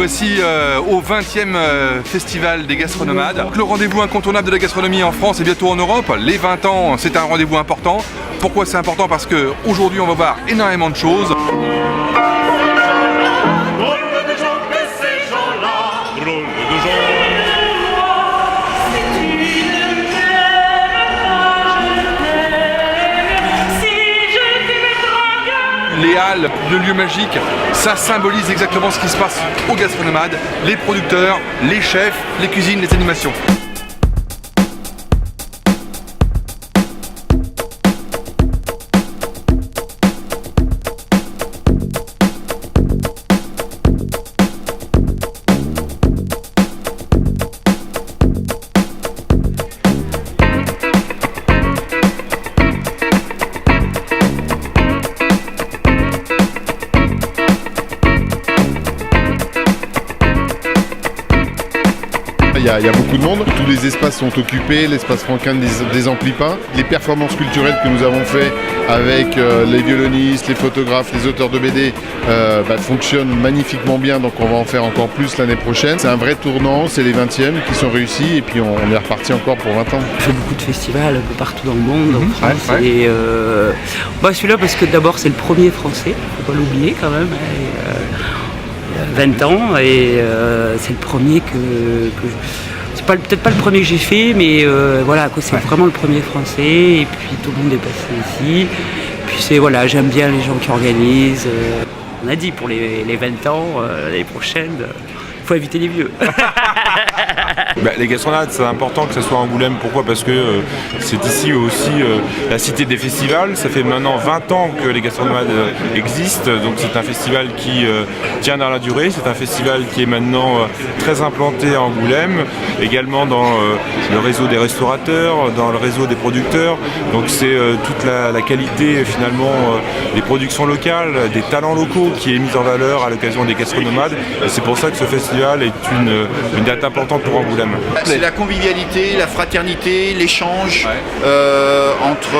voici au 20e Festival des Gastronomades. Donc, le rendez-vous incontournable de la gastronomie en France et bientôt en Europe. Les 20 ans, c'est un rendez-vous important. Pourquoi c'est important? Parce qu'aujourd'hui, on va voir énormément de choses. Les halles, le lieu magique, ça symbolise exactement ce qui se passe aux gastronomades, les producteurs, les chefs, les cuisines, les animations. Il y a beaucoup de monde, tous les espaces sont occupés, l'espace Franquin des Amplipins. Les performances culturelles que nous avons fait avec les violonistes, les photographes, les auteurs de BD fonctionnent magnifiquement bien, donc on va en faire encore plus l'année prochaine. C'est un vrai tournant, c'est les 20e qui sont réussis et puis on est reparti encore pour 20 ans. On fait beaucoup de festivals un peu partout dans le monde, en France. Ouais. Et celui-là parce que d'abord c'est le premier français, faut pas l'oublier quand même. 20 ans et c'est le premier que c'est peut-être pas le premier que j'ai fait, mais c'est vraiment le premier français et puis tout le monde est passé ici. Puis j'aime bien les gens qui organisent. On a dit pour les 20 ans, l'année prochaine, il faut éviter les vieux. Les gastronomades, c'est important que ce soit Angoulême. Pourquoi? Parce que c'est ici aussi la cité des festivals. Ça fait maintenant 20 ans que les gastronomades existent. Donc c'est un festival qui tient dans la durée. C'est un festival qui est maintenant très implanté à Angoulême, également dans le réseau des restaurateurs, dans le réseau des producteurs. Donc c'est toute la qualité finalement des productions locales, des talents locaux qui est mise en valeur à l'occasion des gastronomades. Et c'est pour ça que ce festival est une date importante pour Angoulême. C'est la convivialité, la fraternité, l'échange entre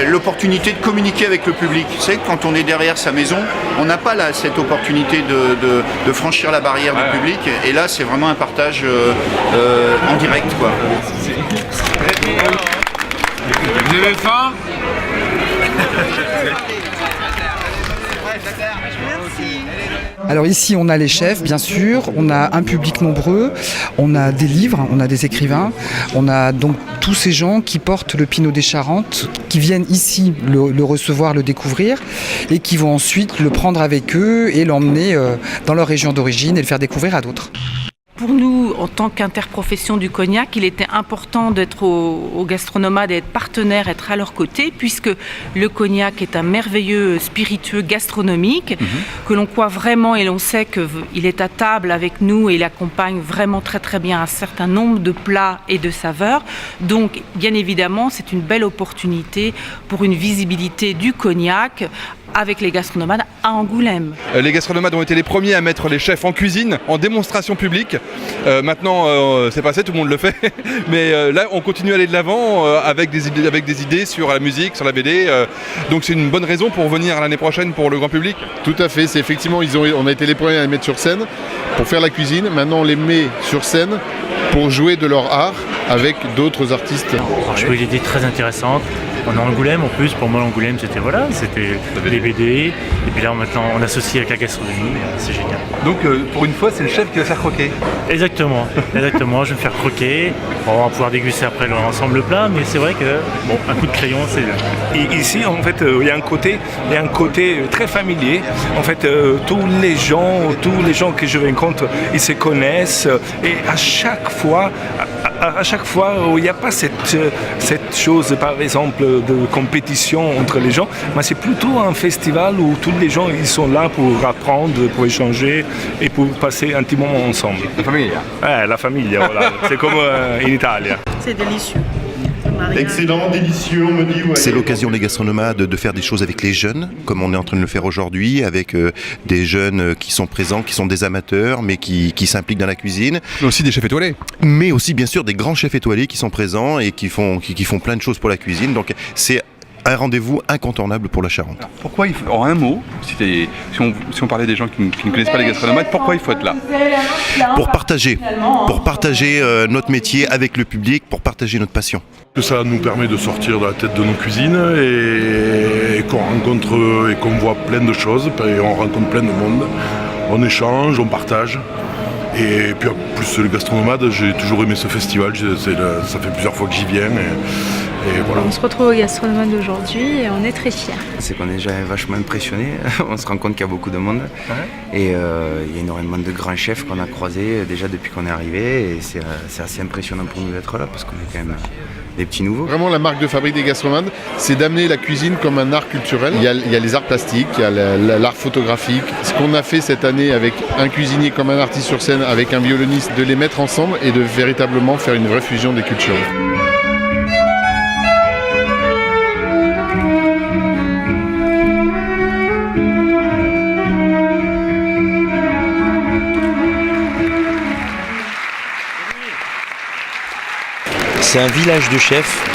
l'opportunité de communiquer avec le public. Vous savez, quand on est derrière sa maison, on n'a pas cette opportunité de franchir la barrière du public. Et là, c'est vraiment un partage en direct, quoi. Vous avez faim? Alors ici on a les chefs bien sûr, on a un public nombreux, on a des livres, on a des écrivains, on a donc tous ces gens qui portent le Pinot des Charentes, qui viennent ici le recevoir, le découvrir et qui vont ensuite le prendre avec eux et l'emmener dans leur région d'origine et le faire découvrir à d'autres. Pour nous, en tant qu'interprofession du cognac, il était important d'être aux gastronomades et être partenaire, être à leur côté, puisque le cognac est un merveilleux spiritueux gastronomique, que l'on croit vraiment et l'on sait qu'il est à table avec nous et il accompagne vraiment très très bien un certain nombre de plats et de saveurs. Donc, bien évidemment, c'est une belle opportunité pour une visibilité du cognac avec les gastronomades à Angoulême. Les gastronomades ont été les premiers à mettre les chefs en cuisine, en démonstration publique. Maintenant, c'est passé, tout le monde le fait. Mais là, on continue à aller de l'avant avec des idées sur la musique, sur la BD. Donc c'est une bonne raison pour venir l'année prochaine pour le grand public. Tout à fait, c'est effectivement, on a été les premiers à les mettre sur scène pour faire la cuisine. Maintenant, on les met sur scène pour jouer de leur art avec d'autres artistes. Alors, je trouvais l'idée très intéressante. On est en Angoulême en plus, pour moi l'Angoulême c'était les BD, et puis là maintenant on associe avec la gastronomie, c'est génial. Donc pour une fois c'est le chef qui va faire croquer. Exactement, je vais me faire croquer, on va pouvoir déguster après l'ensemble le plat, mais c'est vrai que un coup de crayon c'est bien. Et ici en fait il y a un côté très familier, en fait tous les gens que je rencontre ils se connaissent et à chaque fois il n'y a pas cette chose par exemple de compétition entre les gens, mais c'est plutôt un festival où tous les gens ils sont là pour apprendre, pour échanger et pour passer un petit moment ensemble. La famille. La famille, voilà. C'est comme en Italie. C'est délicieux. Excellent, délicieux, on me dit. C'est l'occasion des gastronomades de faire des choses avec les jeunes, comme on est en train de le faire aujourd'hui, avec des jeunes qui sont présents, qui sont des amateurs, mais qui s'impliquent dans la cuisine. Mais aussi des chefs étoilés. Mais aussi, bien sûr, des grands chefs étoilés qui sont présents et qui font plein de choses pour la cuisine. Donc, c'est un rendez-vous incontournable pour la Charente. Pourquoi il faut, en un mot, si on parlait des gens qui ne connaissent pas les gastronomates, pourquoi il faut être là? Pour partager notre métier avec le public, pour partager notre passion. Que ça nous permet de sortir de la tête de nos cuisines et qu'on rencontre et qu'on voit plein de choses, et on rencontre plein de monde, on échange, on partage. Et puis en plus le Gastronomade, j'ai toujours aimé ce festival, ça fait plusieurs fois que j'y viens. Et voilà. On se retrouve au Gastronomade aujourd'hui et on est très fiers. C'est qu'on est déjà vachement impressionnés, on se rend compte qu'il y a beaucoup de monde. Et il y a énormément de grands chefs qu'on a croisés déjà depuis qu'on est arrivé. Et c'est assez impressionnant pour nous d'être là parce qu'on est quand même des petits nouveaux. Vraiment, la marque de fabrique des Gastronomades, c'est d'amener la cuisine comme un art culturel. Il y a les arts plastiques, il y a l'art photographique. Ce qu'on a fait cette année avec un cuisinier comme un artiste sur scène, avec un violoniste, de les mettre ensemble et de véritablement faire une vraie fusion des cultures. C'est un village de chefs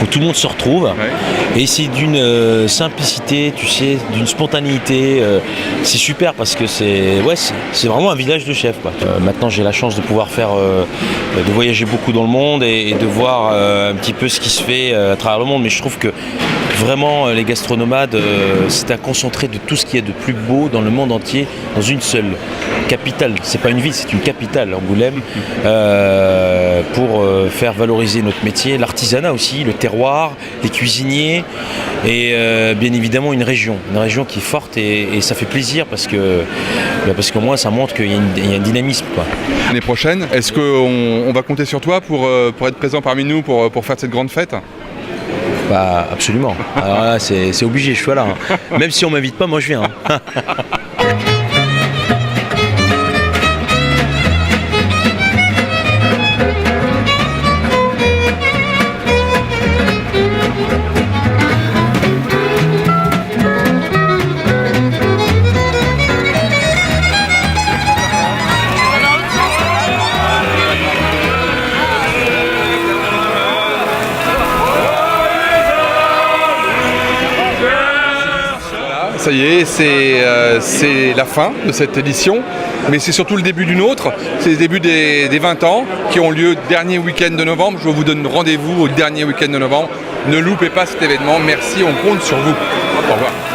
où tout le monde se retrouve et c'est d'une simplicité, tu sais, d'une spontanéité. C'est super parce que c'est vraiment un village de chefs, quoi. Maintenant j'ai la chance de pouvoir de voyager beaucoup dans le monde et de voir un petit peu ce qui se fait à travers le monde, mais je trouve que vraiment les Gastronomades, c'est un concentré de tout ce qu'il y a de plus beau dans le monde entier dans une seule capitale. C'est pas une ville, c'est une capitale, Angoulême, pour faire valoriser notre métier, l'artisanat aussi, le terroir, les cuisiniers et bien évidemment une région qui est forte et ça fait plaisir parce qu'au moins ça montre qu'il y a un dynamisme, quoi. L'année prochaine, est-ce qu'on va compter sur toi pour être présent parmi nous pour faire cette grande fête? Bah absolument. Alors là c'est obligé, je suis là. Même si on m'invite pas, moi je viens. Ça y est, c'est la fin de cette édition, mais c'est surtout le début d'une autre. C'est le début des 20 ans qui ont lieu dernier week-end de novembre. Je vous donne rendez-vous au dernier week-end de novembre. Ne loupez pas cet événement. Merci, on compte sur vous. Au revoir.